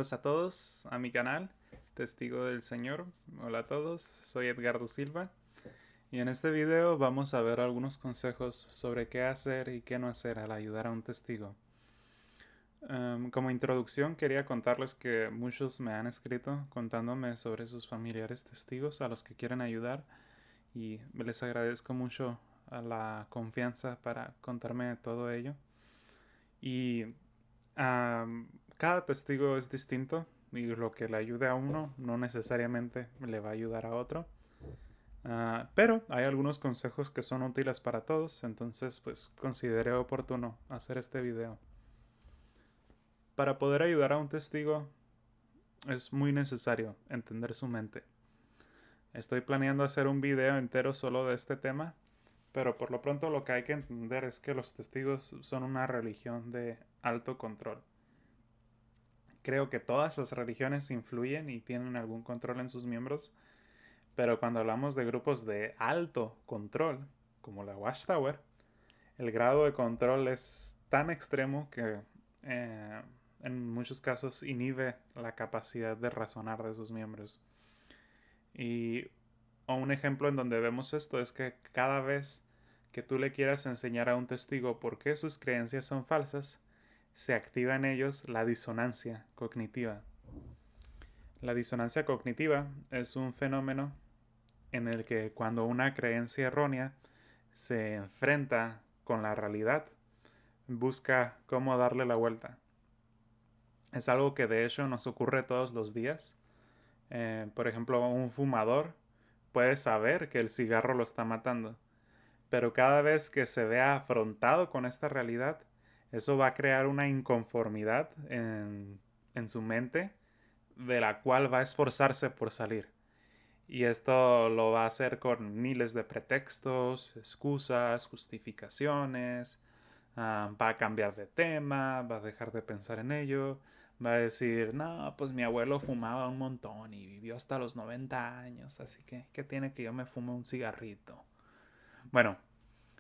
Bienvenidos a todos a mi canal, Testigo del Señor. Hola a todos, soy Edgardo Silva y en este video vamos a ver algunos consejos sobre qué hacer y qué no hacer al ayudar a un testigo. Como introducción quería contarles que muchos me han escrito contándome sobre sus familiares testigos a los que quieren ayudar y les agradezco mucho a la confianza para contarme todo ello. Y cada testigo es distinto y lo que le ayude a uno no necesariamente le va a ayudar a otro. Pero hay algunos consejos que son útiles para todos, entonces pues consideré oportuno hacer este video. Para poder ayudar a un testigo es muy necesario entender su mente. Estoy planeando hacer un video entero solo de este tema, pero por lo pronto lo que hay que entender es que los testigos son una religión de alto control. Creo que todas las religiones influyen y tienen algún control en sus miembros, pero cuando hablamos de grupos de alto control, como la Watchtower, el grado de control es tan extremo que en muchos casos inhibe la capacidad de razonar de sus miembros. Y un ejemplo en donde vemos esto es que cada vez que tú le quieras enseñar a un testigo por qué sus creencias son falsas, se activa en ellos la disonancia cognitiva. La disonancia cognitiva es un fenómeno en el que cuando una creencia errónea se enfrenta con la realidad, busca cómo darle la vuelta. Es algo que de hecho nos ocurre todos los días. Por ejemplo, un fumador puede saber que el cigarro lo está matando, pero cada vez que se vea afrontado con esta realidad, eso va a crear una inconformidad en su mente de la cual va a esforzarse por salir. Y esto lo va a hacer con miles de pretextos, excusas, justificaciones. Va a cambiar de tema, va a dejar de pensar en ello. Va a decir, no, pues mi abuelo fumaba un montón y vivió hasta los 90 años, así que, ¿qué tiene que yo me fume un cigarrito? Bueno,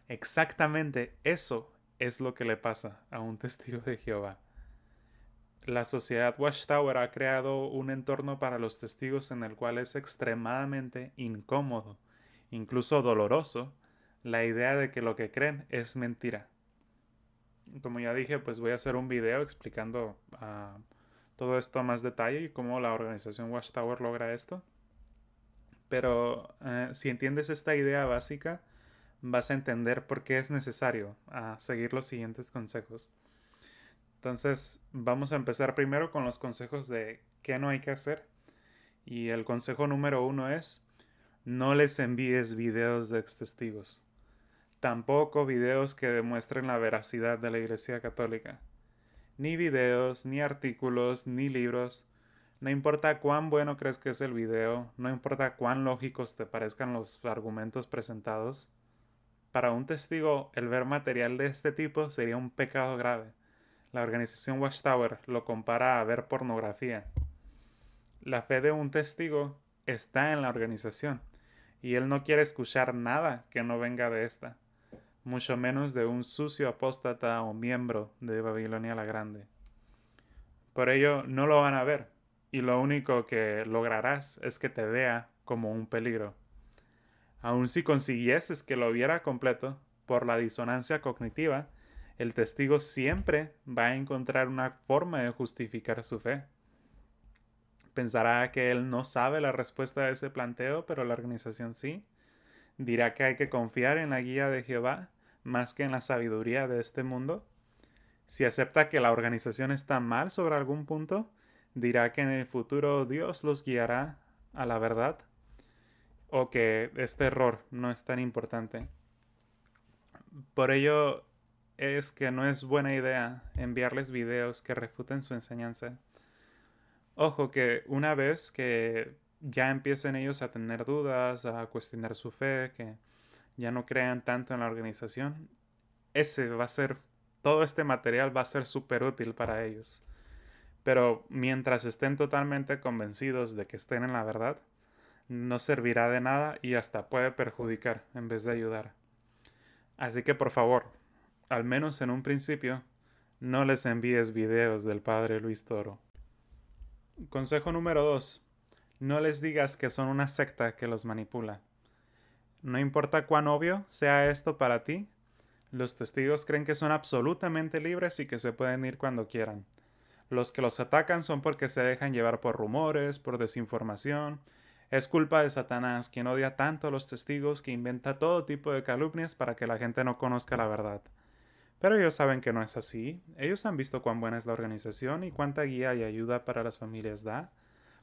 exactamente eso es lo que le pasa a un testigo de Jehová. La sociedad Watchtower ha creado un entorno para los testigos en el cual es extremadamente incómodo, incluso doloroso, la idea de que lo que creen es mentira. Como ya dije, pues voy a hacer un video explicando todo esto a más detalle y cómo la organización Watchtower logra esto. Pero si entiendes esta idea básica, vas a entender por qué es necesario seguir los siguientes consejos. Entonces, vamos a empezar primero con los consejos de qué no hay que hacer. Y el consejo número 1 es: no les envíes videos de ex testigos. Tampoco videos que demuestren la veracidad de la Iglesia Católica. Ni videos, ni artículos, ni libros. No importa cuán bueno crees que es el video, no importa cuán lógicos te parezcan los argumentos presentados. Para un testigo, el ver material de este tipo sería un pecado grave. La organización Watchtower lo compara a ver pornografía. La fe de un testigo está en la organización y él no quiere escuchar nada que no venga de esta, mucho menos de un sucio apóstata o miembro de Babilonia la Grande. Por ello no lo van a ver y lo único que lograrás es que te vea como un peligro. Aun si consiguieses que lo viera completo, por la disonancia cognitiva, el testigo siempre va a encontrar una forma de justificar su fe. Pensará que él no sabe la respuesta a ese planteo, pero la organización sí. Dirá que hay que confiar en la guía de Jehová más que en la sabiduría de este mundo. Si acepta que la organización está mal sobre algún punto, dirá que en el futuro Dios los guiará a la verdad o que este error no es tan importante. Por ello es que no es buena idea enviarles videos que refuten su enseñanza. Ojo que una vez que ya empiecen ellos a tener dudas, a cuestionar su fe, que ya no crean tanto en la organización, todo este material va a ser súper útil para ellos. Pero mientras estén totalmente convencidos de que estén en la verdad, no servirá de nada y hasta puede perjudicar en vez de ayudar. Así que por favor, al menos en un principio, no les envíes videos del padre Luis Toro. Consejo número 2. No les digas que son una secta que los manipula. No importa cuán obvio sea esto para ti, los testigos creen que son absolutamente libres y que se pueden ir cuando quieran. Los que los atacan son porque se dejan llevar por rumores, por desinformación. Es culpa de Satanás, quien odia tanto a los testigos que inventa todo tipo de calumnias para que la gente no conozca la verdad. Pero ellos saben que no es así. Ellos han visto cuán buena es la organización y cuánta guía y ayuda para las familias da,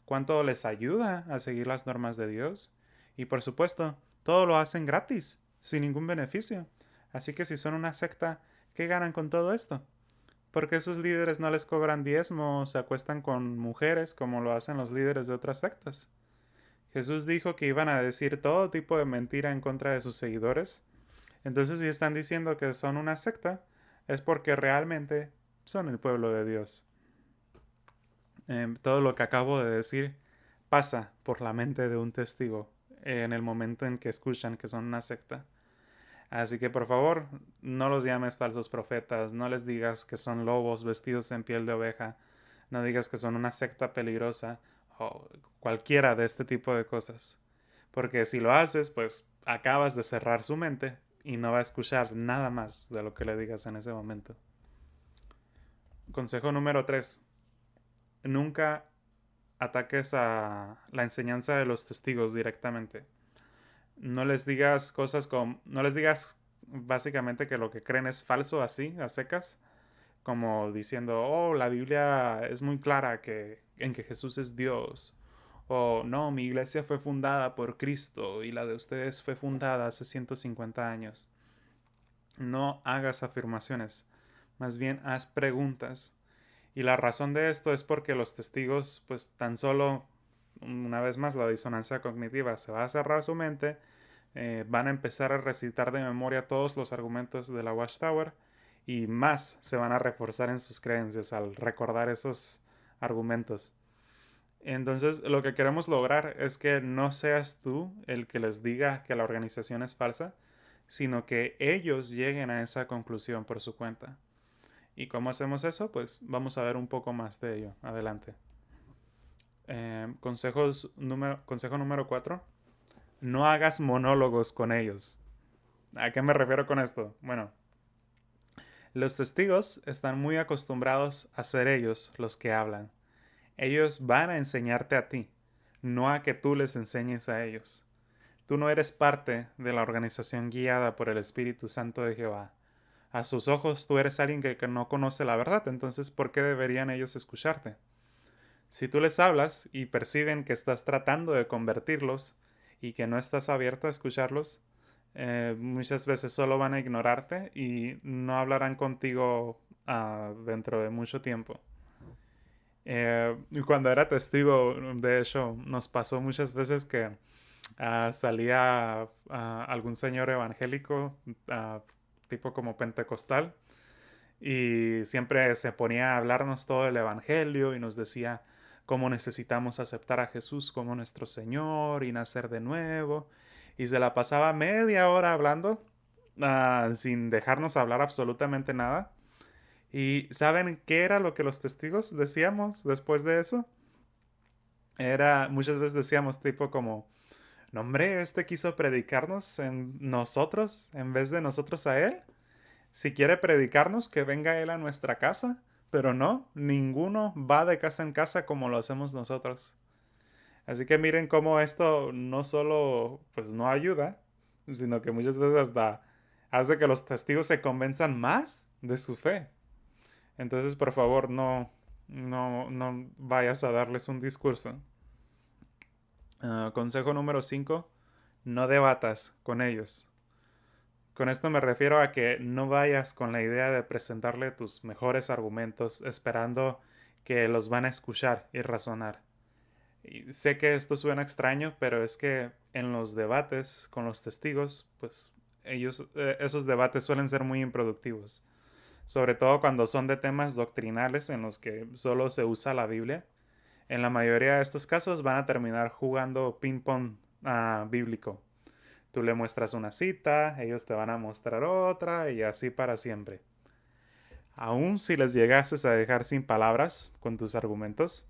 cuánto les ayuda a seguir las normas de Dios. Y por supuesto, todo lo hacen gratis, sin ningún beneficio. Así que si son una secta, ¿qué ganan con todo esto? ¿Por qué sus líderes no les cobran diezmo o se acuestan con mujeres como lo hacen los líderes de otras sectas? Jesús dijo que iban a decir todo tipo de mentira en contra de sus seguidores. Entonces, si están diciendo que son una secta, es porque realmente son el pueblo de Dios. Todo lo que acabo de decir pasa por la mente de un testigo en el momento en que escuchan que son una secta. Así que por favor, no los llames falsos profetas, no les digas que son lobos vestidos en piel de oveja, no digas que son una secta peligrosa o cualquiera de este tipo de cosas. Porque si lo haces, pues acabas de cerrar su mente y no va a escuchar nada más de lo que le digas en ese momento. Consejo número 3. Nunca ataques a la enseñanza de los testigos directamente. No les digas cosas como, no les digas básicamente que lo que creen es falso así, a secas, como diciendo, oh, la Biblia es muy clara en que Jesús es Dios, o no, mi iglesia fue fundada por Cristo y la de ustedes fue fundada hace 150 años. No hagas afirmaciones, más bien haz preguntas. Y la razón de esto es porque los testigos, pues tan solo, una vez más, la disonancia cognitiva se va a cerrar su mente, van a empezar a recitar de memoria todos los argumentos de la Watchtower y más se van a reforzar en sus creencias al recordar esos argumentos. Entonces, lo que queremos lograr es que no seas tú el que les diga que la organización es falsa, sino que ellos lleguen a esa conclusión por su cuenta. ¿Y cómo hacemos eso? Pues vamos a ver un poco más de ello. Adelante. Consejo número 4. No hagas monólogos con ellos. ¿A qué me refiero con esto? Bueno, los testigos están muy acostumbrados a ser ellos los que hablan. Ellos van a enseñarte a ti, no a que tú les enseñes a ellos. Tú no eres parte de la organización guiada por el Espíritu Santo de Jehová. A sus ojos tú eres alguien que no conoce la verdad, entonces ¿por qué deberían ellos escucharte? Si tú les hablas y perciben que estás tratando de convertirlos y que no estás abierto a escucharlos, muchas veces solo van a ignorarte y no hablarán contigo dentro de mucho tiempo. Y cuando era testigo, de hecho, nos pasó muchas veces que salía algún señor evangélico, tipo como pentecostal, y siempre se ponía a hablarnos todo el evangelio y nos decía cómo necesitamos aceptar a Jesús como nuestro Señor y nacer de nuevo. Y se la pasaba media hora hablando, sin dejarnos hablar absolutamente nada. ¿Y saben qué era lo que los testigos decíamos después de eso? Era, muchas veces decíamos tipo como, no hombre, este quiso predicarnos en nosotros en vez de nosotros a él. Si quiere predicarnos, que venga él a nuestra casa. Pero no, ninguno va de casa en casa como lo hacemos nosotros. Así que miren cómo esto no solo pues no ayuda, sino que muchas veces hasta hace que los testigos se convenzan más de su fe. Entonces, por favor, no vayas a darles un discurso. Consejo número 5. No debatas con ellos. Con esto me refiero a que no vayas con la idea de presentarle tus mejores argumentos esperando que los van a escuchar y razonar. Y sé que esto suena extraño, pero es que en los debates con los testigos, pues esos debates suelen ser muy improductivos. Sobre todo cuando son de temas doctrinales en los que solo se usa la Biblia. En la mayoría de estos casos van a terminar jugando ping-pong bíblico. Tú le muestras una cita, ellos te van a mostrar otra y así para siempre. Aun si les llegases a dejar sin palabras con tus argumentos,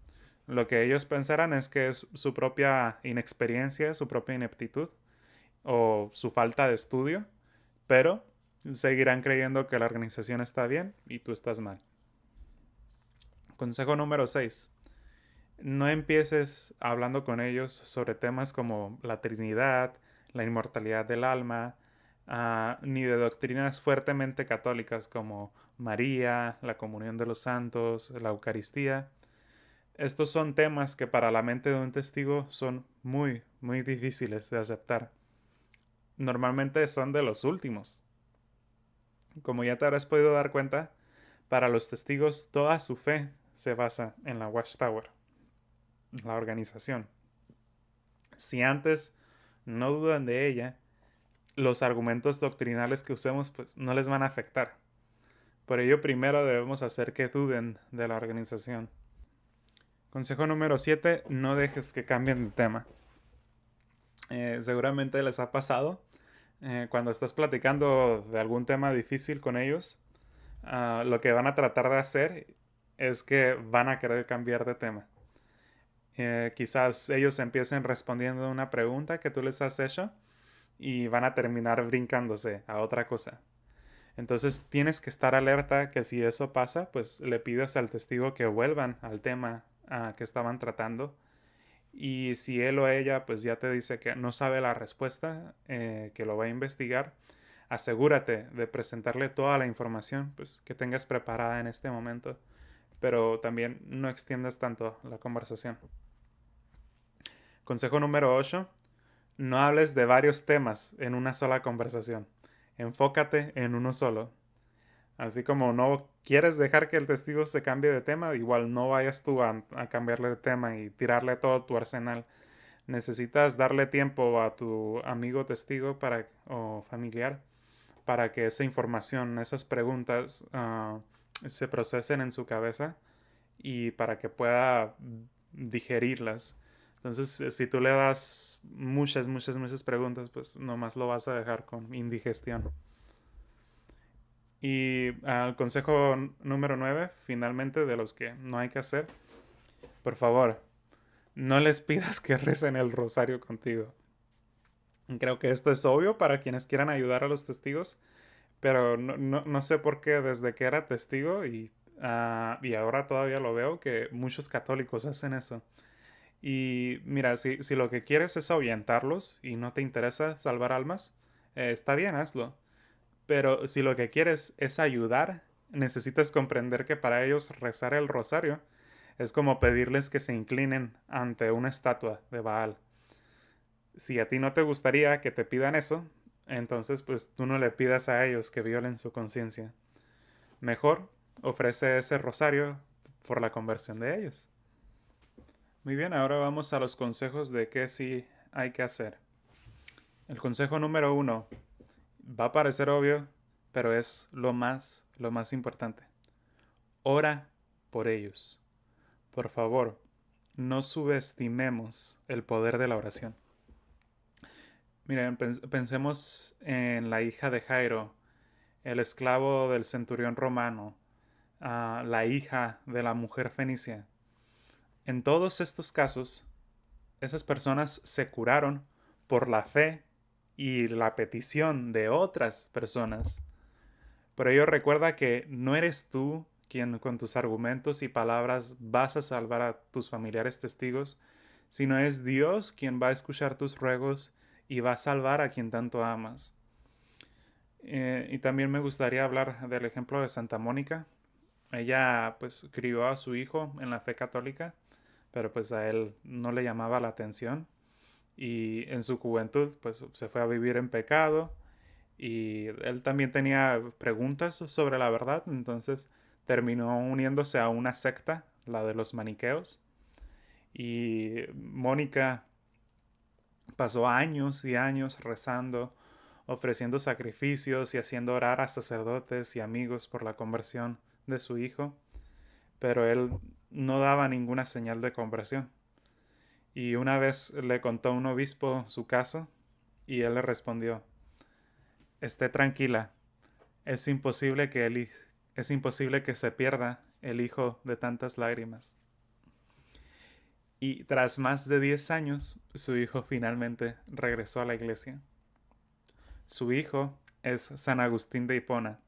Lo que ellos pensarán es que es su propia inexperiencia, su propia ineptitud o su falta de estudio, pero seguirán creyendo que la organización está bien y tú estás mal. Consejo número 6. No empieces hablando con ellos sobre temas como la Trinidad, la inmortalidad del alma, ni de doctrinas fuertemente católicas como María, la comunión de los santos, la Eucaristía. Estos son temas que para la mente de un testigo son muy, muy difíciles de aceptar. Normalmente son de los últimos. Como ya te habrás podido dar cuenta, para los testigos toda su fe se basa en la Watchtower, la organización. Si antes no dudan de ella, los argumentos doctrinales que usemos pues no les van a afectar. Por ello primero debemos hacer que duden de la organización. Consejo número 7. No dejes que cambien de tema. Seguramente les ha pasado cuando estás platicando de algún tema difícil con ellos, lo que van a tratar de hacer es que van a querer cambiar de tema. Quizás ellos empiecen respondiendo una pregunta que tú les has hecho y van a terminar brincándose a otra cosa. Entonces tienes que estar alerta que si eso pasa, pues le pides al testigo que vuelvan al tema que estaban tratando. Y si él o ella pues ya te dice que no sabe la respuesta, que lo va a investigar, asegúrate de presentarle toda la información pues, que tengas preparada en este momento. Pero también no extiendas tanto la conversación. Consejo número 8. No hables de varios temas en una sola conversación. Enfócate en uno solo. Así como no quieres dejar que el testigo se cambie de tema, igual no vayas tú a cambiarle de tema y tirarle todo tu arsenal. Necesitas darle tiempo a tu amigo testigo o familiar para que esa información, esas preguntas se procesen en su cabeza y para que pueda digerirlas. Entonces, si tú le das muchas preguntas, pues nomás lo vas a dejar con indigestión. Y al consejo número 9, finalmente, de los que no hay que hacer, por favor, no les pidas que recen el rosario contigo. Creo que esto es obvio para quienes quieran ayudar a los testigos, pero no sé por qué desde que era testigo y ahora todavía lo veo que muchos católicos hacen eso. Y mira, si lo que quieres es ahuyentarlos y no te interesa salvar almas, está bien, hazlo. Pero si lo que quieres es ayudar, necesitas comprender que para ellos rezar el rosario es como pedirles que se inclinen ante una estatua de Baal. Si a ti no te gustaría que te pidan eso, entonces pues tú no le pidas a ellos que violen su conciencia. Mejor ofrece ese rosario por la conversión de ellos. Muy bien, ahora vamos a los consejos de qué sí hay que hacer. El consejo número 1 va a parecer obvio, pero es lo más importante. Ora por ellos. Por favor, no subestimemos el poder de la oración. Miren, pensemos en la hija de Jairo, el esclavo del centurión romano, la hija de la mujer fenicia. En todos estos casos, esas personas se curaron por la fe y la petición de otras personas. Por ello recuerda que no eres tú quien con tus argumentos y palabras vas a salvar a tus familiares testigos, sino es Dios quien va a escuchar tus ruegos y va a salvar a quien tanto amas. Y también me gustaría hablar del ejemplo de Santa Mónica. Ella pues crió a su hijo en la fe católica, pero pues a él no le llamaba la atención y en su juventud pues se fue a vivir en pecado y él también tenía preguntas sobre la verdad, entonces terminó uniéndose a una secta, la de los maniqueos, y Mónica pasó años y años rezando, ofreciendo sacrificios y haciendo orar a sacerdotes y amigos por la conversión de su hijo, pero él no daba ninguna señal de conversión. Y una vez le contó a un obispo su caso y él le respondió: esté tranquila, es imposible es imposible que se pierda el hijo de tantas lágrimas. Y tras más de 10 años, su hijo finalmente regresó a la iglesia. Su hijo es San Agustín de Hipona,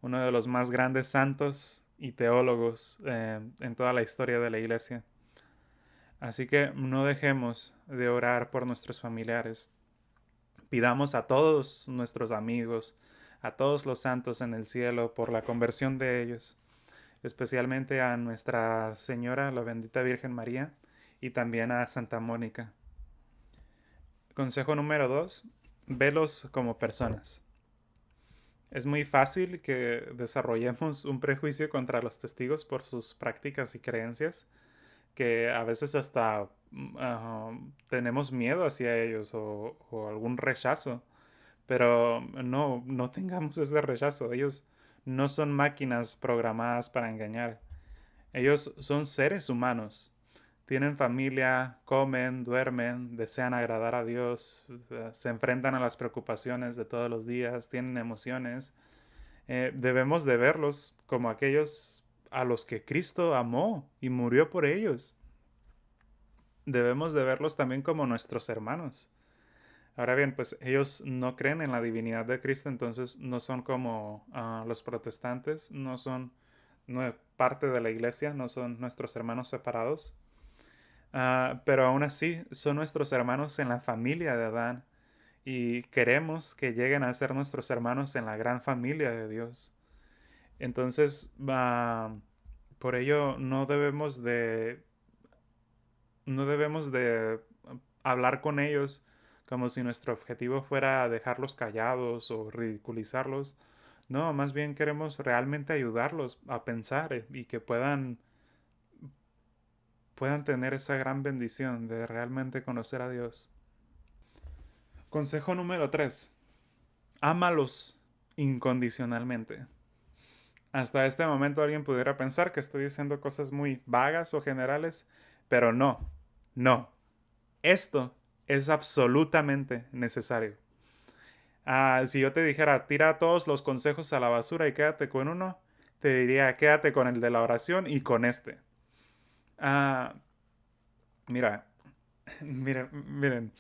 uno de los más grandes santos y teólogos en toda la historia de la iglesia. Así que no dejemos de orar por nuestros familiares. Pidamos a todos nuestros amigos, a todos los santos en el cielo por la conversión de ellos, especialmente a Nuestra Señora, la bendita Virgen María, y también a Santa Mónica. Consejo número 2. Velos como personas. Es muy fácil que desarrollemos un prejuicio contra los testigos por sus prácticas y creencias, que a veces hasta tenemos miedo hacia ellos o algún rechazo. Pero no tengamos ese rechazo. Ellos no son máquinas programadas para engañar. Ellos son seres humanos. Tienen familia, comen, duermen, desean agradar a Dios, se enfrentan a las preocupaciones de todos los días, tienen emociones. Debemos de verlos como aquellos a los que Cristo amó y murió por ellos. Debemos de verlos también como nuestros hermanos. Ahora bien, pues ellos no creen en la divinidad de Cristo, entonces no son como los protestantes, no parte de la iglesia, no son nuestros hermanos separados. Pero aún así son nuestros hermanos en la familia de Adán y queremos que lleguen a ser nuestros hermanos en la gran familia de Dios. Entonces, por ello no debemos de hablar con ellos como si nuestro objetivo fuera dejarlos callados o ridiculizarlos. No, más bien queremos realmente ayudarlos a pensar y que puedan tener esa gran bendición de realmente conocer a Dios. Consejo número 3. Ámalos incondicionalmente. Hasta este momento alguien pudiera pensar que estoy diciendo cosas muy vagas o generales, pero no. Esto es absolutamente necesario. Si yo te dijera, tira todos los consejos a la basura y quédate con uno, te diría, quédate con el de la oración y con este. Ah, mira, miren,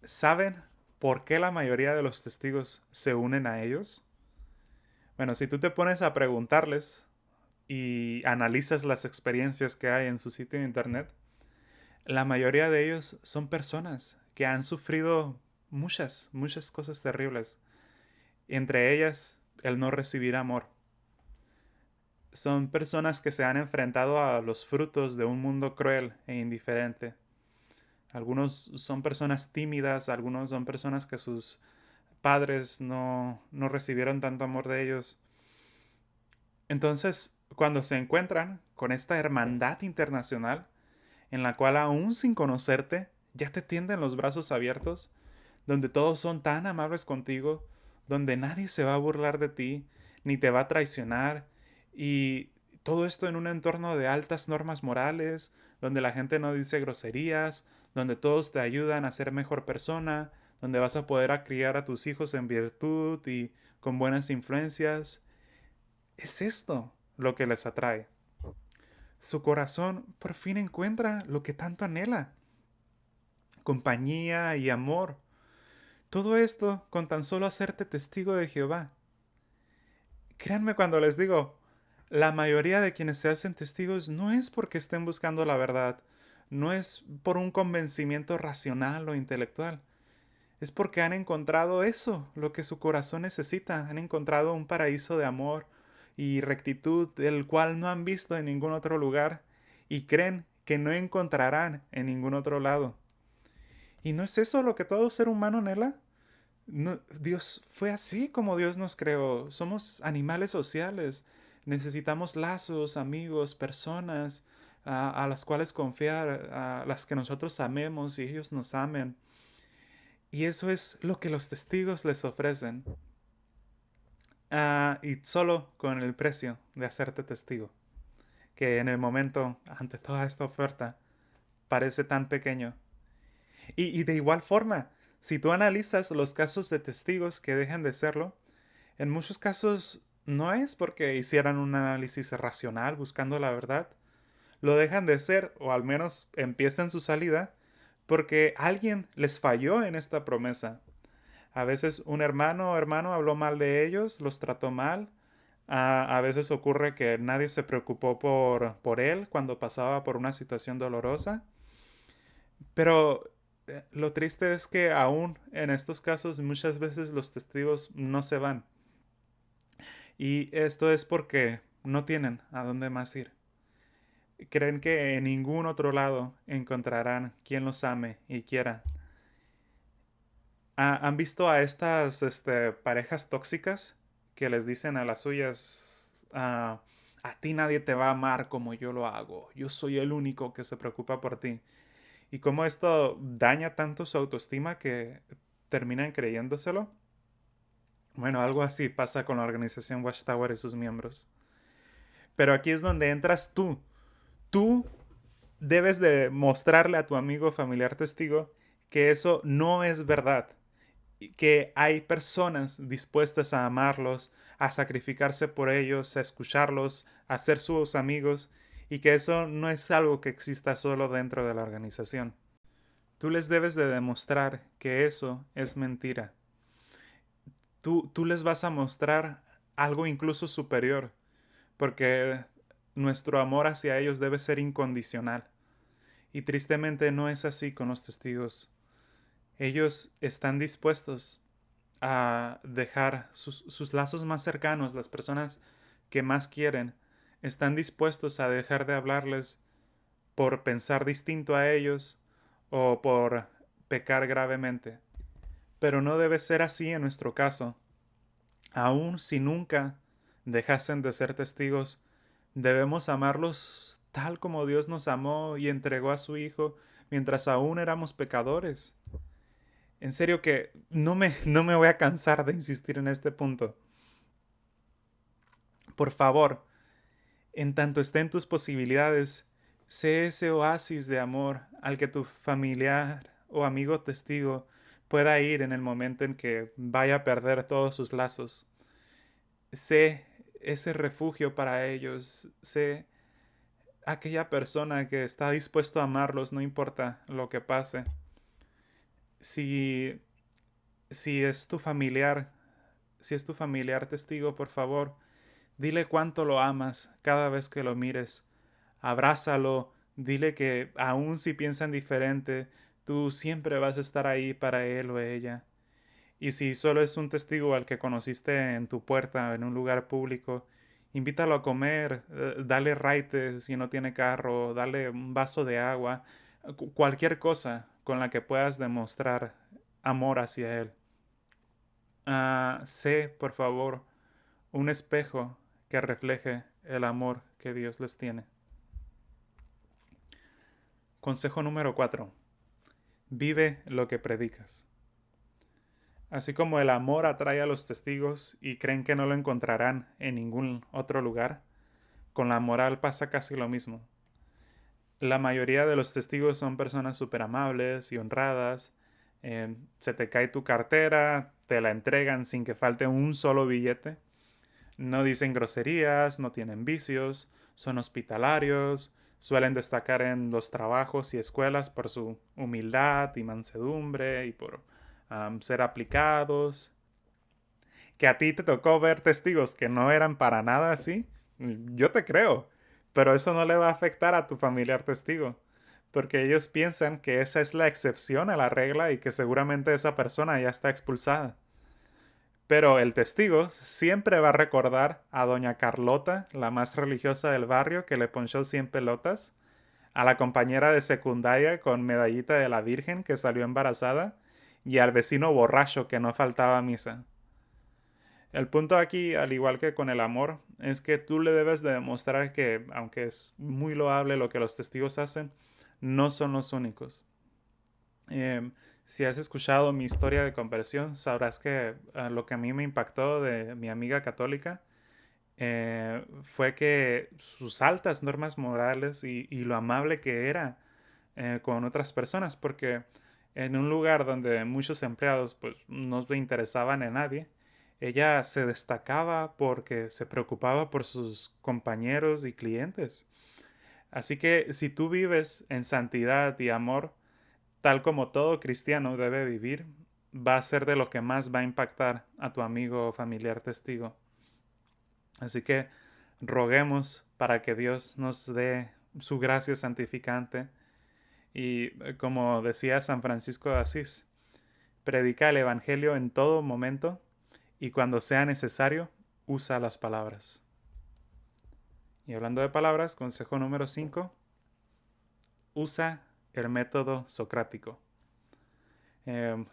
¿saben por qué la mayoría de los testigos se unen a ellos? Bueno, si tú te pones a preguntarles y analizas las experiencias que hay en su sitio de internet, la mayoría de ellos son personas que han sufrido muchas cosas terribles. Entre ellas, el no recibir amor. Son personas que se han enfrentado a los frutos de un mundo cruel e indiferente. Algunos son personas tímidas, algunos son personas que sus padres no recibieron tanto amor de ellos. Entonces, cuando se encuentran con esta hermandad internacional, en la cual aún sin conocerte, ya te tienden los brazos abiertos, donde todos son tan amables contigo, donde nadie se va a burlar de ti, ni te va a traicionar, y todo esto en un entorno de altas normas morales, donde la gente no dice groserías, donde todos te ayudan a ser mejor persona, donde vas a poder criar a tus hijos en virtud y con buenas influencias. Es esto lo que les atrae. Su corazón por fin encuentra lo que tanto anhela: compañía y amor. Todo esto con tan solo hacerte testigo de Jehová. Créanme cuando les digo, la mayoría de quienes se hacen testigos no es porque estén buscando la verdad, no es por un convencimiento racional o intelectual, es porque han encontrado eso, lo que su corazón necesita, han encontrado un paraíso de amor y rectitud del cual no han visto en ningún otro lugar y creen que no encontrarán en ningún otro lado. ¿Y no es eso lo que todo ser humano anhela? No, Dios fue así como Dios nos creó. Somos animales sociales. Necesitamos lazos, amigos, personas a las cuales confiar, a las que nosotros amemos y ellos nos amen. Y eso es lo que los testigos les ofrecen. Y solo con el precio de hacerte testigo, que en el momento, ante toda esta oferta, parece tan pequeño. Y de igual forma, si tú analizas los casos de testigos que dejan de serlo, en muchos casos no es porque hicieran un análisis racional buscando la verdad. lo dejan de ser o al menos empiezan su salida porque alguien les falló en esta promesa. A veces un hermano o hermano habló mal de ellos, los trató mal. A veces ocurre que nadie se preocupó por él cuando pasaba por una situación dolorosa. Pero lo triste es que aún en estos casos muchas veces los testigos no se van. Y esto es porque no tienen a dónde más ir. Creen que en ningún otro lado encontrarán quien los ame y quiera. ¿Han visto a estas parejas tóxicas que les dicen a las suyas, a ti nadie te va a amar como yo lo hago, yo soy el único que se preocupa por ti? Y cómo esto daña tanto su autoestima que terminan creyéndoselo. Bueno, algo así pasa con la organización Watchtower y sus miembros. Pero aquí es donde entras tú. Tú debes de mostrarle a tu amigo, familiar, testigo que eso no es verdad. Que hay personas dispuestas a amarlos, a sacrificarse por ellos, a escucharlos, a ser sus amigos, y que eso no es algo que exista solo dentro de la organización. Tú les debes de demostrar que eso es mentira. Tú les vas a mostrar algo incluso superior, porque nuestro amor hacia ellos debe ser incondicional. Y tristemente no es así con los testigos. Ellos están dispuestos a dejar sus lazos más cercanos, las personas que más quieren, están dispuestos a dejar de hablarles por pensar distinto a ellos o por pecar gravemente. Pero no debe ser así en nuestro caso. Aun si nunca dejasen de ser testigos, debemos amarlos tal como Dios nos amó y entregó a su Hijo mientras aún éramos pecadores. En serio que no me voy a cansar de insistir en este punto. Por favor, en tanto estén tus posibilidades, sé ese oasis de amor al que tu familiar o amigo testigo pueda ir en el momento en que vaya a perder todos sus lazos. Sé ese refugio para ellos, sé aquella persona que está dispuesto a amarlos no importa lo que pase. Si, si es tu familiar, si es tu familiar testigo, por favor, dile cuánto lo amas cada vez que lo mires. Abrázalo, dile que aun si piensan diferente, tú siempre vas a estar ahí para él o ella. Y si solo es un testigo al que conociste en tu puerta, en un lugar público, invítalo a comer, dale raite si no tiene carro, dale un vaso de agua, cualquier cosa con la que puedas demostrar amor hacia él. Sé, por favor, un espejo que refleje el amor que Dios les tiene. Consejo número 4. Vive lo que predicas. Así como el amor atrae a los testigos y creen que no lo encontrarán en ningún otro lugar, con la moral pasa casi lo mismo. La mayoría de los testigos son personas súper amables y honradas. Se te cae tu cartera, te la entregan sin que falte un solo billete. No dicen groserías, no tienen vicios, son hospitalarios, suelen destacar en los trabajos y escuelas por su humildad y mansedumbre y por ser aplicados. Que a ti te tocó ver testigos que no eran para nada así, yo te creo, pero eso no le va a afectar a tu familiar testigo, porque ellos piensan que esa es la excepción a la regla y que seguramente esa persona ya está expulsada. Pero el testigo siempre va a recordar a doña Carlota, la más religiosa del barrio, que le ponchó 100 pelotas, a la compañera de secundaria con medallita de la Virgen que salió embarazada, y al vecino borracho que no faltaba a misa. El punto aquí, al igual que con el amor, es que tú le debes de demostrar que, aunque es muy loable lo que los testigos hacen, no son los únicos. Eh, si has escuchado mi historia de conversión, sabrás que lo que a mí me impactó de mi amiga católica fue que sus altas normas morales y lo amable que era con otras personas, porque en un lugar donde muchos empleados pues no le interesaban a nadie, ella se destacaba porque se preocupaba por sus compañeros y clientes. Así que si tú vives en santidad y amor, tal como todo cristiano debe vivir, va a ser de lo que más va a impactar a tu amigo o familiar testigo. Así que roguemos para que Dios nos dé su gracia santificante y, como decía San Francisco de Asís, predica el Evangelio en todo momento y cuando sea necesario, usa las palabras. Y hablando de palabras, consejo número 5, usa el método socrático.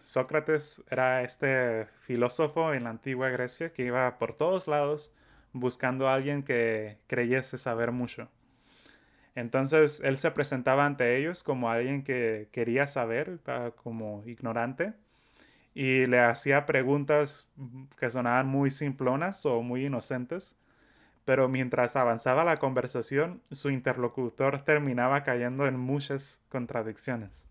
Sócrates era este filósofo en la antigua Grecia que iba por todos lados buscando a alguien que creyese saber mucho. Entonces él se presentaba ante ellos como alguien que quería saber, como ignorante, y le hacía preguntas que sonaban muy simplonas o muy inocentes, pero mientras avanzaba la conversación, su interlocutor terminaba cayendo en muchas contradicciones.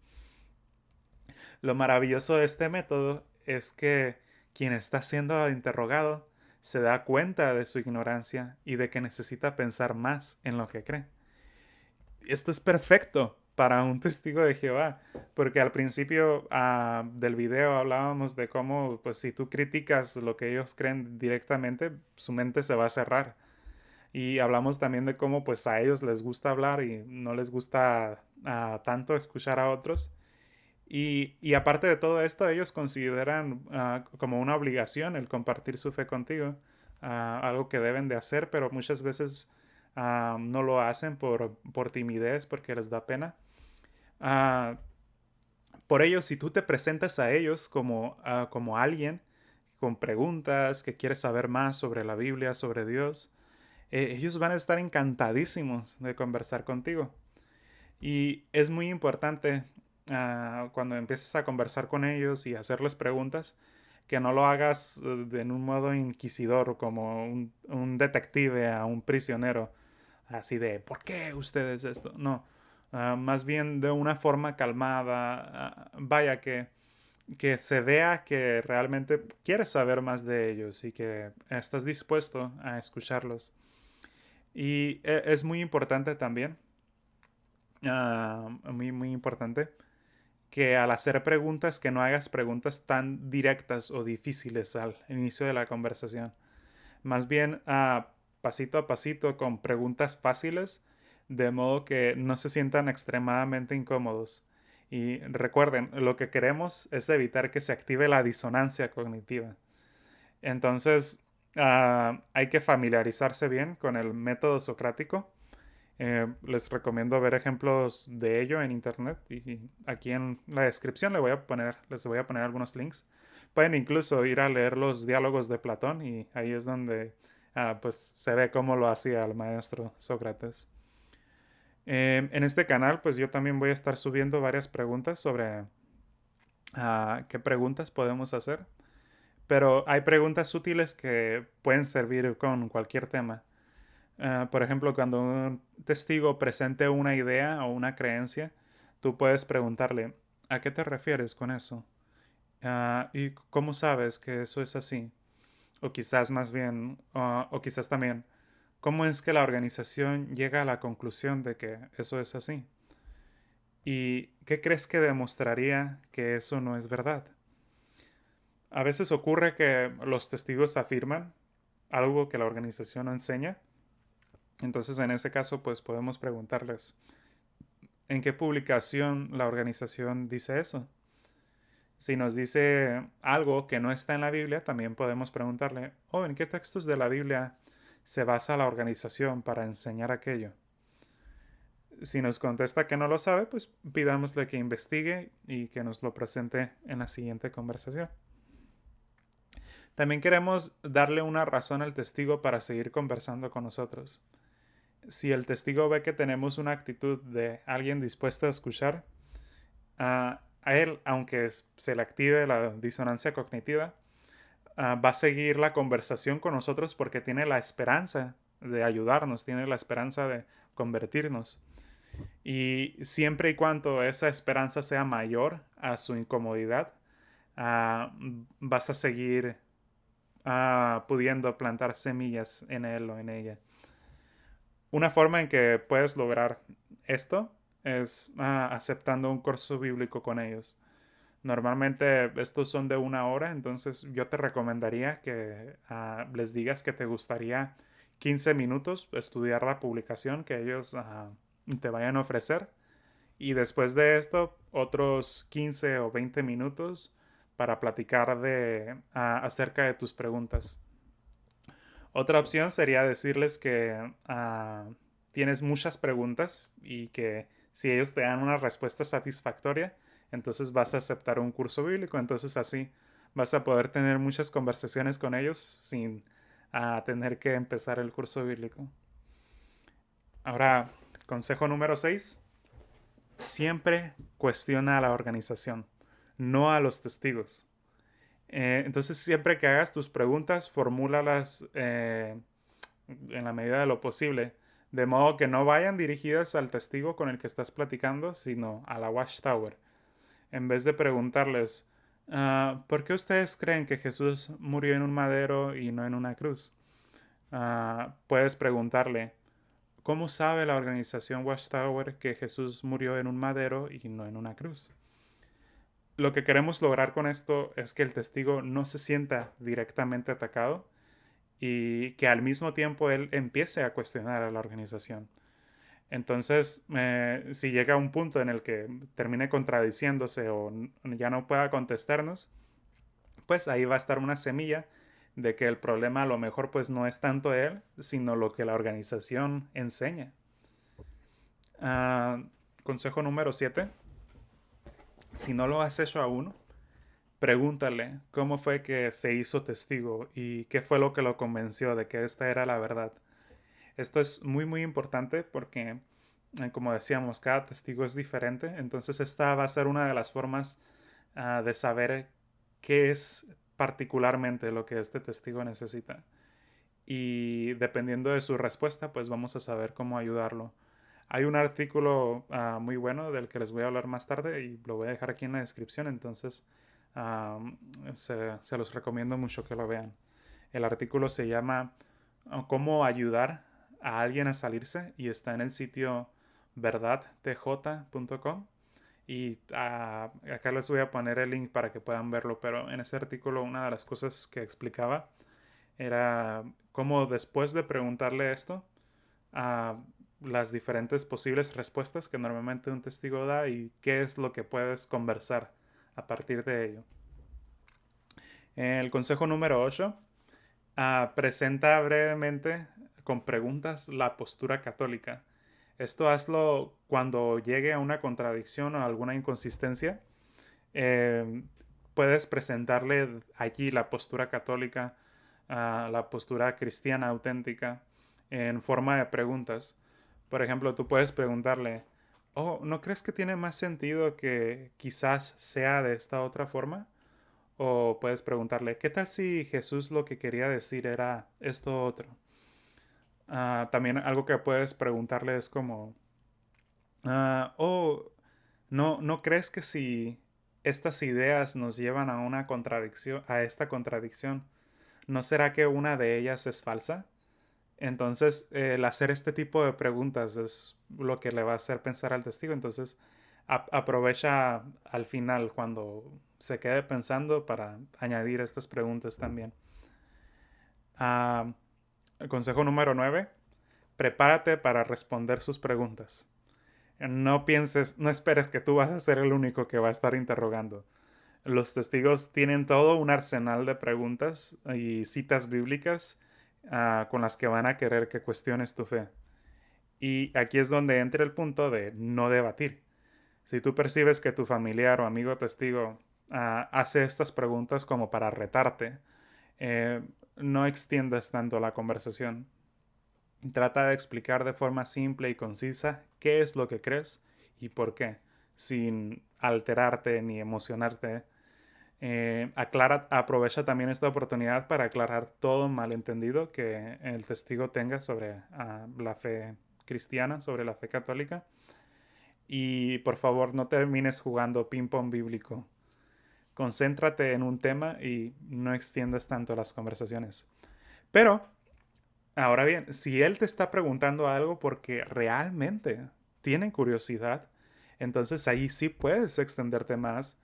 Lo maravilloso de este método es que quien está siendo interrogado se da cuenta de su ignorancia y de que necesita pensar más en lo que cree. Esto es perfecto para un testigo de Jehová, porque al principio del video hablábamos de cómo, pues, si tú criticas lo que ellos creen directamente, su mente se va a cerrar. Y hablamos también de cómo, pues, a ellos les gusta hablar y no les gusta tanto escuchar a otros. Y aparte de todo esto, ellos consideran como una obligación el compartir su fe contigo, algo que deben de hacer, pero muchas veces no lo hacen por timidez, porque les da pena. Uh, por ello, si tú te presentas a ellos como alguien con preguntas, que quiere saber más sobre la Biblia, sobre Dios, ellos van a estar encantadísimos de conversar contigo. Y es muy importante cuando empieces a conversar con ellos y hacerles preguntas, que no lo hagas en un modo inquisidor, como un detective a un prisionero, así de, ¿por qué ustedes esto? No, más bien de una forma calmada, vaya que se vea que realmente quieres saber más de ellos y que estás dispuesto a escucharlos. Y es muy importante también, muy importante, que al hacer preguntas, que no hagas preguntas tan directas o difíciles al inicio de la conversación. Más bien pasito a pasito con preguntas fáciles, de modo que no se sientan extremadamente incómodos. Y recuerden, lo que queremos es evitar que se active la disonancia cognitiva. Entonces, hay que familiarizarse bien con el método socrático. Les recomiendo ver ejemplos de ello en internet y aquí en la descripción les voy a poner algunos links. Pueden incluso ir a leer los diálogos de Platón y ahí es donde pues se ve cómo lo hacía el maestro Sócrates. En este canal pues yo también voy a estar subiendo varias preguntas sobre qué preguntas podemos hacer, pero hay preguntas útiles que pueden servir con cualquier tema. Por ejemplo, cuando un testigo presente una idea o una creencia, tú puedes preguntarle, ¿a qué te refieres con eso? ¿Y cómo sabes que eso es así? O quizás más bien, o quizás también, ¿cómo es que la organización llega a la conclusión de que eso es así? ¿Y qué crees que demostraría que eso no es verdad? A veces ocurre que los testigos afirman algo que la organización no enseña. Entonces, en ese caso, pues podemos preguntarles, ¿en qué publicación la organización dice eso? Si nos dice algo que no está en la Biblia, también podemos preguntarle, ¿en qué textos de la Biblia se basa la organización para enseñar aquello? Si nos contesta que no lo sabe, pues pidámosle que investigue y que nos lo presente en la siguiente conversación. También queremos darle una razón al testigo para seguir conversando con nosotros. Si el testigo ve que tenemos una actitud de alguien dispuesto a escuchar, a él, aunque se le active la disonancia cognitiva, va a seguir la conversación con nosotros porque tiene la esperanza de ayudarnos, tiene la esperanza de convertirnos. Y siempre y cuando esa esperanza sea mayor a su incomodidad, vas a seguir pudiendo plantar semillas en él o en ella. Una forma en que puedes lograr Esto es aceptando un curso bíblico con ellos. Normalmente estos son de 1 hora, entonces yo te recomendaría que les digas que te gustaría 15 minutos estudiar la publicación que ellos te vayan a ofrecer y después de esto otros 15 o 20 minutos para platicar acerca de tus preguntas. Otra opción sería decirles que tienes muchas preguntas y que si ellos te dan una respuesta satisfactoria, entonces vas a aceptar un curso bíblico. Entonces así vas a poder tener muchas conversaciones con ellos sin tener que empezar el curso bíblico. Ahora, consejo número 6. Siempre cuestiona a la organización, no a los testigos. Entonces siempre que hagas tus preguntas, formúlalas en la medida de lo posible, de modo que no vayan dirigidas al testigo con el que estás platicando, sino a la Watchtower. En vez de preguntarles, ¿por qué ustedes creen que Jesús murió en un madero y no en una cruz? Puedes preguntarle, ¿cómo sabe la organización Watchtower que Jesús murió en un madero y no en una cruz? Lo que queremos lograr con esto es que el testigo no se sienta directamente atacado y que al mismo tiempo él empiece a cuestionar a la organización. Entonces, si llega a un punto en el que termine contradiciéndose o ya no pueda contestarnos, pues ahí va a estar una semilla de que el problema a lo mejor pues no es tanto él, sino lo que la organización enseña. Consejo número 7. Si no lo has hecho aún, pregúntale cómo fue que se hizo testigo y qué fue lo que lo convenció de que esta era la verdad. Esto es muy muy importante porque, como decíamos, cada testigo es diferente. Entonces esta va a ser una de las formas de saber qué es particularmente lo que este testigo necesita. Y dependiendo de su respuesta, pues vamos a saber cómo ayudarlo. Hay un artículo muy bueno del que les voy a hablar más tarde y lo voy a dejar aquí en la descripción. Entonces se los recomiendo mucho que lo vean. El artículo se llama Cómo ayudar a alguien a salirse y está en el sitio verdadtj.com y acá les voy a poner el link para que puedan verlo, pero en ese artículo una de las cosas que explicaba era cómo después de preguntarle esto, las diferentes posibles respuestas que normalmente un testigo da y qué es lo que puedes conversar a partir de ello. El consejo número 8. Presenta brevemente con preguntas la postura católica. Esto hazlo cuando llegue a una contradicción o alguna inconsistencia. Eh, Puedes presentarle allí la postura católica, la postura cristiana auténtica, en forma de preguntas. Por ejemplo, tú puedes preguntarle, oh, ¿no crees que tiene más sentido que quizás sea de esta otra forma? O puedes preguntarle, ¿qué tal si Jesús lo que quería decir era esto otro? También algo que puedes preguntarle es como, oh, ¿no crees que si estas ideas nos llevan a una contradicción, a esta contradicción, ¿no será que una de ellas es falsa? Entonces, el hacer este tipo de preguntas es lo que le va a hacer pensar al testigo. Entonces, aprovecha al final cuando se quede pensando para añadir estas preguntas también. El consejo número 9. Prepárate para responder sus preguntas. No pienses, no esperes que tú vas a ser el único que va a estar interrogando. Los testigos tienen todo un arsenal de preguntas y citas bíblicas con las que van a querer que cuestiones tu fe. Y aquí es donde entra el punto de no debatir. Si tú percibes que tu familiar o amigo testigo hace estas preguntas como para retarte, eh, no extiendas tanto la conversación. Trata de explicar de forma simple y concisa qué es lo que crees y por qué, sin alterarte ni emocionarte. Aprovecha también esta oportunidad para aclarar todo malentendido que el testigo tenga sobre la fe cristiana, sobre la fe católica. Y por favor, no termines jugando ping-pong bíblico. Concéntrate en un tema y no extiendas tanto las conversaciones. Pero, ahora bien, si él te está preguntando algo porque realmente tienen curiosidad, entonces ahí sí puedes extenderte más,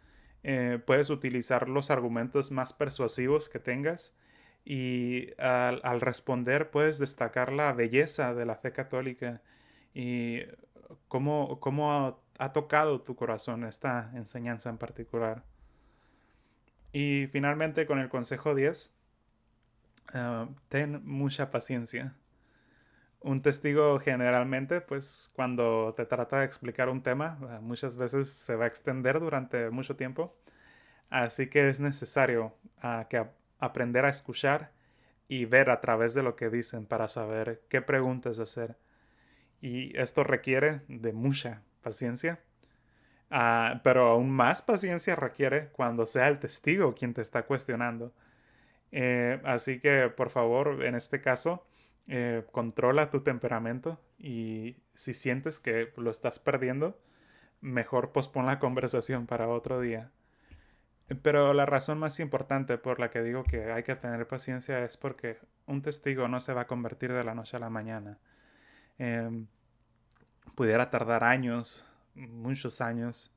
puedes utilizar los argumentos más persuasivos que tengas y al responder puedes destacar la belleza de la fe católica y cómo ha tocado tu corazón esta enseñanza en particular. Y finalmente con el consejo 10, ten mucha paciencia. Un testigo generalmente, pues cuando te trata de explicar un tema, muchas veces se va a extender durante mucho tiempo. Así que es necesario aprender a escuchar y ver a través de lo que dicen para saber qué preguntas hacer. Y esto requiere de mucha paciencia. Pero aún más paciencia requiere cuando sea el testigo quien te está cuestionando. Así que, por favor, en este caso, controla tu temperamento y si sientes que lo estás perdiendo, mejor pospon la conversación para otro día. Pero la razón más importante por la que digo que hay que tener paciencia es porque un testigo no se va a convertir de la noche a la mañana. Eh, Pudiera tardar años, muchos años.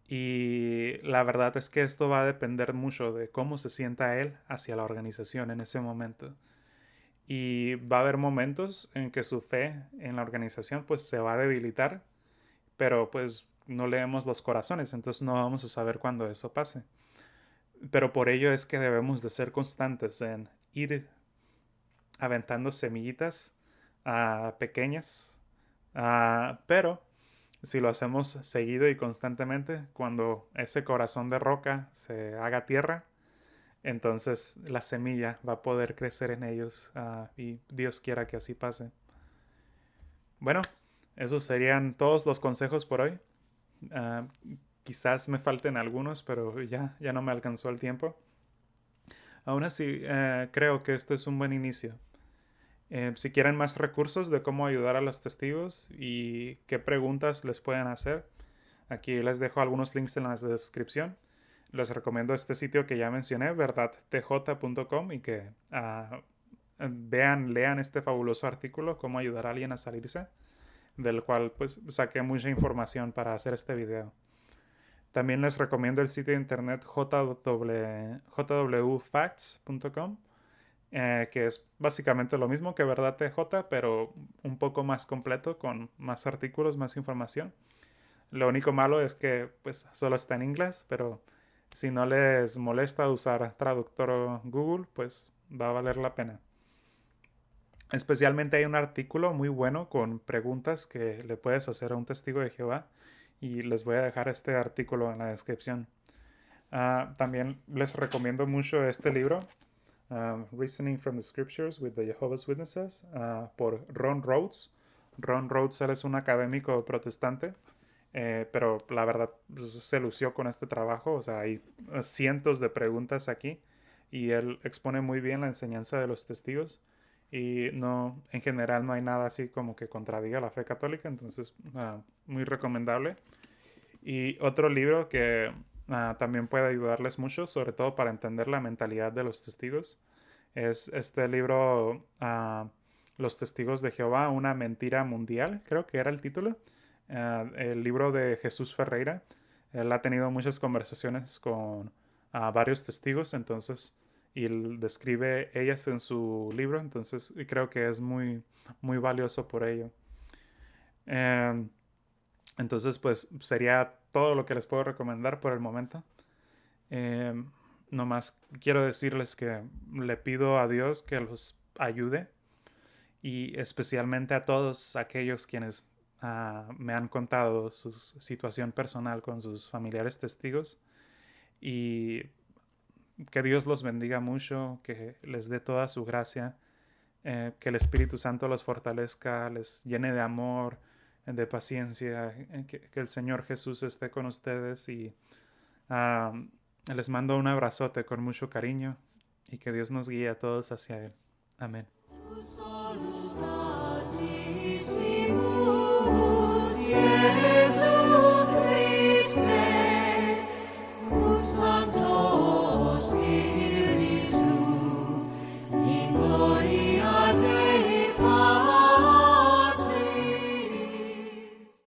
Y la verdad es que esto va a depender mucho de cómo se sienta él hacia la organización en ese momento. Y va a haber momentos en que su fe en la organización pues se va a debilitar, pero pues no leemos los corazones, entonces no vamos a saber cuándo eso pase. Pero por ello es que debemos de ser constantes en ir aventando semillitas pequeñas, pero si lo hacemos seguido y constantemente, cuando ese corazón de roca se haga tierra, entonces la semilla va a poder crecer en ellos y Dios quiera que así pase. Bueno, esos serían todos los consejos por hoy. Uh, Quizás me falten algunos, pero ya no me alcanzó el tiempo. Aún así, creo que esto es un buen inicio. Si quieren más recursos de cómo ayudar a los testigos y qué preguntas les pueden hacer, aquí les dejo algunos links en la descripción. Les recomiendo este sitio que ya mencioné, verdadtj.com, y que lean este fabuloso artículo, cómo ayudar a alguien a salirse, del cual pues saqué mucha información para hacer este video. También les recomiendo el sitio de internet jwfacts.com, que es básicamente lo mismo que Verdad TJ, pero un poco más completo, con más artículos, más información. Lo único malo es que pues solo está en inglés, pero si no les molesta usar traductor o Google, pues va a valer la pena. Especialmente hay un artículo muy bueno con preguntas que le puedes hacer a un testigo de Jehová y les voy a dejar este artículo en la descripción. También les recomiendo mucho este libro, Reasoning from the Scriptures with the Jehovah's Witnesses, por Ron Rhodes. Ron Rhodes es un académico protestante, pero la verdad pues, se lució con este trabajo. O sea, hay cientos de preguntas aquí y él expone muy bien la enseñanza de los testigos y no, en general no hay nada así como que contradiga la fe católica, entonces muy recomendable. Y otro libro que también puede ayudarles mucho, sobre todo para entender la mentalidad de los testigos, es este libro, Los Testigos de Jehová, una mentira mundial, creo que era el título. El libro de Jesús Ferreira. Él ha tenido muchas conversaciones con varios testigos, entonces, y él describe ellas en su libro, entonces creo que es muy, muy valioso por ello. Eh, entonces, pues sería todo lo que les puedo recomendar por el momento. Eh, Nomás quiero decirles que le pido a Dios que los ayude y especialmente a todos aquellos quienes me han contado su situación personal con sus familiares testigos y que Dios los bendiga mucho, que les dé toda su gracia, que el Espíritu Santo los fortalezca, les llene de amor, de paciencia, que el Señor Jesús esté con ustedes y les mando un abrazote con mucho cariño y que Dios nos guíe a todos hacia Él. Amén.